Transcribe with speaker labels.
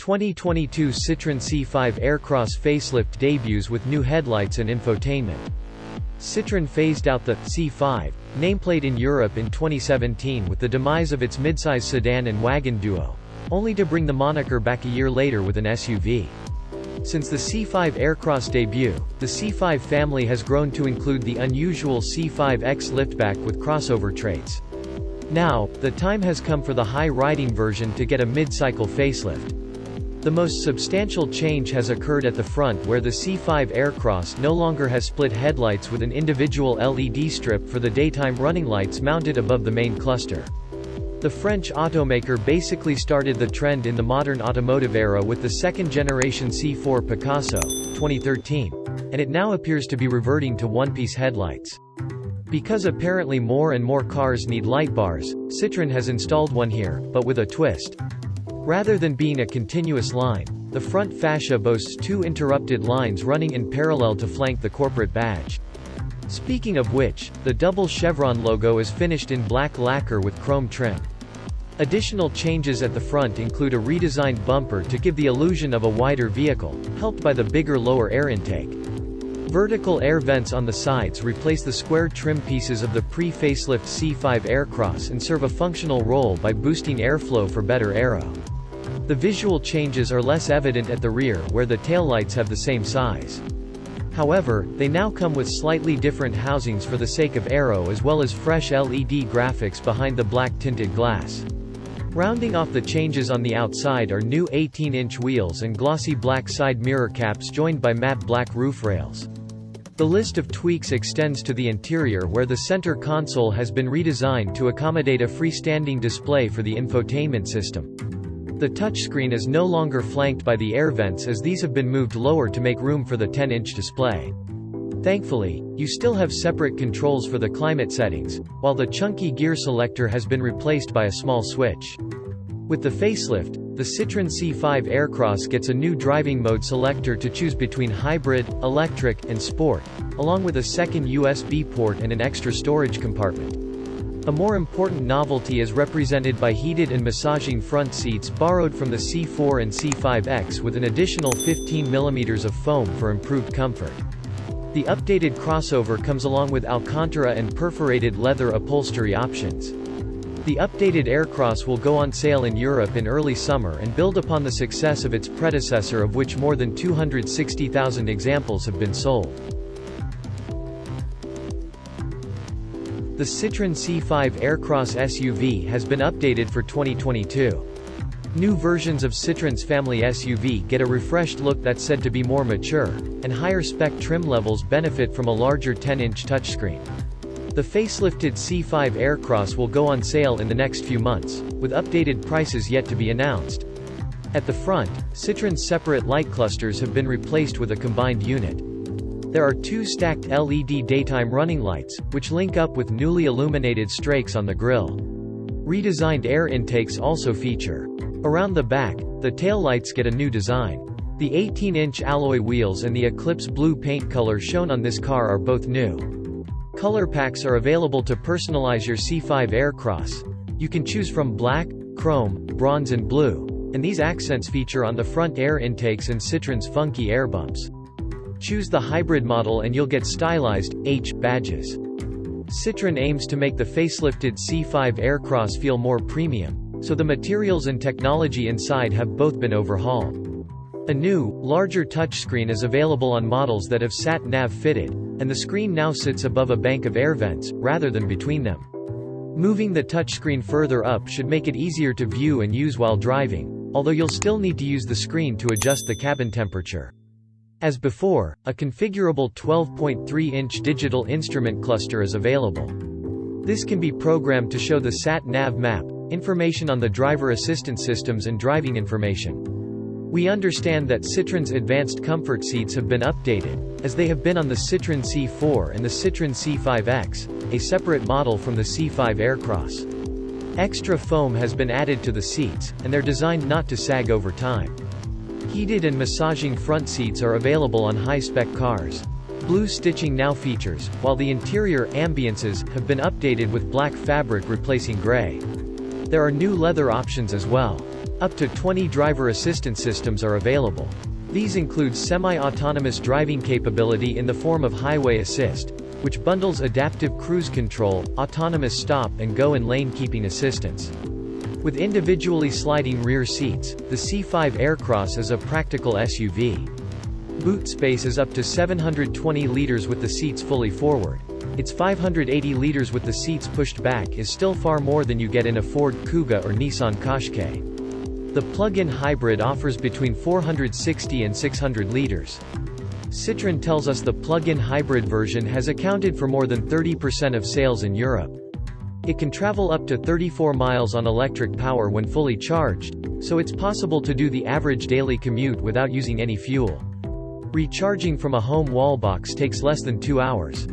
Speaker 1: 2022 Citroen C5 Aircross Facelift debuts with new headlights and infotainment. Citroen phased out the C5 nameplate in Europe in 2017 with the demise of its midsize sedan and wagon duo, only to bring the moniker back a year later with an SUV. Since the C5 Aircross debut, the C5 family has grown to include the unusual C5X liftback with crossover traits. Now, the time has come for the high-riding version to get a mid-cycle facelift. The most substantial change has occurred at the front, where the C5 Aircross no longer has split headlights with an individual LED strip for the daytime running lights mounted above the main cluster. The French automaker basically started the trend in the modern automotive era with the second-generation C4 Picasso, 2013, and it now appears to be reverting to one-piece headlights. Because apparently more and more cars need light bars, Citroën has installed one here, but with a twist. Rather than being a continuous line, the front fascia boasts two interrupted lines running in parallel to flank the corporate badge. Speaking of which, the double chevron logo is finished in black lacquer with chrome trim. Additional changes at the front include a redesigned bumper to give the illusion of a wider vehicle, helped by the bigger lower air intake. Vertical air vents on the sides replace the square trim pieces of the pre-facelift C5 Aircross and serve a functional role by boosting airflow for better aero. The visual changes are less evident at the rear, where the taillights have the same size. However, they now come with slightly different housings for the sake of aero, as well as fresh LED graphics behind the black tinted glass. Rounding off the changes on the outside are new 18-inch wheels and glossy black side mirror caps joined by matte black roof rails. The list of tweaks extends to the interior, where the center console has been redesigned to accommodate a freestanding display for the infotainment system. The touchscreen is no longer flanked by the air vents, as these have been moved lower to make room for the 10-inch display. Thankfully, you still have separate controls for the climate settings, while the chunky gear selector has been replaced by a small switch. With the facelift, the Citroen C5 Aircross gets a new driving mode selector to choose between hybrid, electric, and sport, along with a second USB port and an extra storage compartment. A more important novelty is represented by heated and massaging front seats borrowed from the C4 and C5X, with an additional 15 mm of foam for improved comfort. The updated crossover comes along with Alcantara and perforated leather upholstery options. The updated Aircross will go on sale in Europe in early summer and build upon the success of its predecessor, of which more than 260,000 examples have been sold. The Citroen C5 Aircross SUV has been updated for 2022. New versions of Citroen's family SUV get a refreshed look that's said to be more mature, and higher-spec trim levels benefit from a larger 10-inch touchscreen. The facelifted C5 Aircross will go on sale in the next few months, with updated prices yet to be announced. At the front, Citroen's separate light clusters have been replaced with a combined unit. There are two stacked LED daytime running lights, which link up with newly illuminated strakes on the grille. Redesigned air intakes also feature. Around the back, the taillights get a new design. The 18-inch alloy wheels and the Eclipse blue paint color shown on this car are both new. Color packs are available to personalize your C5 Aircross. You can choose from black, chrome, bronze and blue, and these accents feature on the front air intakes and Citroen's funky air bumps. Choose the hybrid model and you'll get stylized H badges. Citroen aims to make the facelifted C5 Aircross feel more premium, so the materials and technology inside have both been overhauled. A new, larger touchscreen is available on models that have sat-nav fitted, and the screen now sits above a bank of air vents, rather than between them. Moving the touchscreen further up should make it easier to view and use while driving, although you'll still need to use the screen to adjust the cabin temperature. As before, a configurable 12.3-inch digital instrument cluster is available. This can be programmed to show the sat-nav map, information on the driver assistance systems and driving information. We understand that Citroen's advanced comfort seats have been updated, as they have been on the Citroen C4 and the Citroen C5X, a separate model from the C5 Aircross. Extra foam has been added to the seats, and they're designed not to sag over time. Heated and massaging front seats are available on high-spec cars. Blue stitching now features, while the interior ambiances have been updated with black fabric replacing gray. There are new leather options as well. Up to 20 driver assistance systems are available. These include semi-autonomous driving capability in the form of highway assist, which bundles adaptive cruise control, autonomous stop and go and lane keeping assistance. With individually sliding rear seats, the C5 Aircross is a practical SUV. Boot space is up to 720 liters with the seats fully forward. Its 580 liters with the seats pushed back is still far more than you get in a Ford Kuga or Nissan Qashqai. The plug-in hybrid offers between 460 and 600 liters. Citroën tells us the plug-in hybrid version has accounted for more than 30% of sales in Europe. It can travel up to 34 miles on electric power when fully charged, so it's possible to do the average daily commute without using any fuel. Recharging from a home wall box takes less than 2 hours.